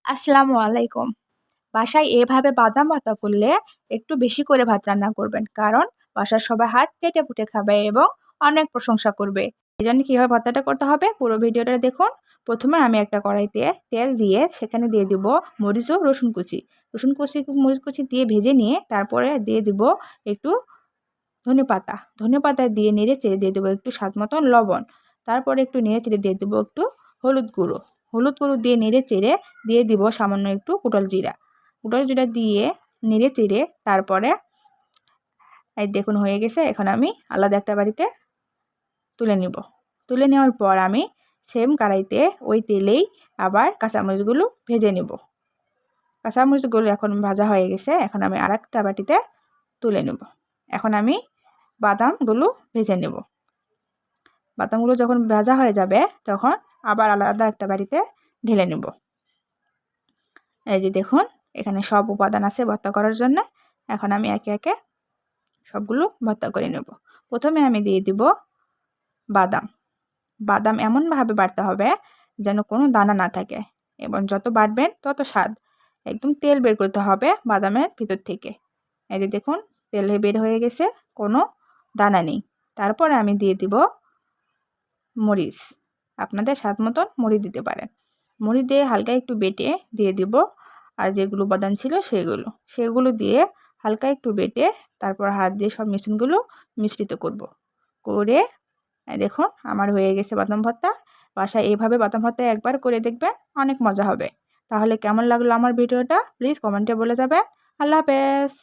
আসসালামু আলাইকুম। বাসায় এভাবে বাদাম ভর্তা করলে একটু বেশি করে ভাত রান্না করবেন, কারণ বাসার সবাই হাত চেটে পুটে খাবে এবং অনেক প্রশংসা করবে। এই জন্য কীভাবে ভর্তাটা করতে হবে পুরো ভিডিওটা দেখুন। প্রথমে আমি একটা কড়াইতে তেল দিয়ে সেখানে দিয়ে দিব মরিচ ও রসুন কুচি। মরিচ কুচি দিয়ে ভেজে নিয়ে তারপরে দিয়ে দিব একটু ধনেপাতা দিয়ে নেড়ে চেড়ে দিয়ে দেবো একটু স্বাদ মতন লবণ। তারপরে একটু নেড়ে চেড়ে দিয়ে দেবো একটু হলুদ গুঁড়ো দিয়ে নেড়ে চেড়ে দিয়ে দিব সামান্য একটু কুটল জিরা দিয়ে নেড়ে চেড়ে তারপরে এই দেখুন হয়ে গেছে। এখন আমি আলাদা একটা বাড়িতে তুলে নেওয়ার পর আমি সেম কড়াইতে ওই তেলেই আবার কাঁচামরিচগুলো ভেজে নেব। কাঁচামরিচগুলো এখন ভাজা হয়ে গেছে, এখন আমি আরেকটা বাটিতে তুলে নেব। এখন আমি বাদামগুলো ভেজে নেব। বাদামগুলো যখন ভাজা হয়ে যাবে তখন আবার আলাদা একটা বাটিতে ঢেলে নেব। এই যে দেখুন এখানে সব উপাদান আছে ভর্তা করার জন্য। এখন আমি একে একে সবগুলো ভর্তা করে নেব। প্রথমে আমি দিয়ে দিব বাদাম এমনভাবে বাটতে হবে যেন কোনো দানা না থাকে, এবং যত বাটবেন তত স্বাদ। একদম তেল বের করতে হবে বাদামের ভিতর থেকে। এই যে দেখুন তেল বের হয়ে গেছে, কোনো দানা নেই। তারপরে আমি দিয়ে দিব মরিচ, আপনাদের স্বাদ মতন মরিচ দিতে পারেন। মরিচ দিয়ে হালকা একটু বেটে দিয়ে দিব, আর যেগুলো উপাদান ছিল সেগুলো দিয়ে হালকা একটু বেটে তারপর হাত দিয়ে সব মিশ্রণগুলো মিশ্রিত করে দেখুন আমার হয়ে গেছে বাদাম ভর্তা। বাসায় এইভাবে বাদাম ভর্তা একবার করে দেখবেন, অনেক মজা হবে। তাহলে কেমন লাগলো আমার ভিডিওটা প্লিজ কমেন্টে বলে যাবেন। আল্লাহ হাফেজ।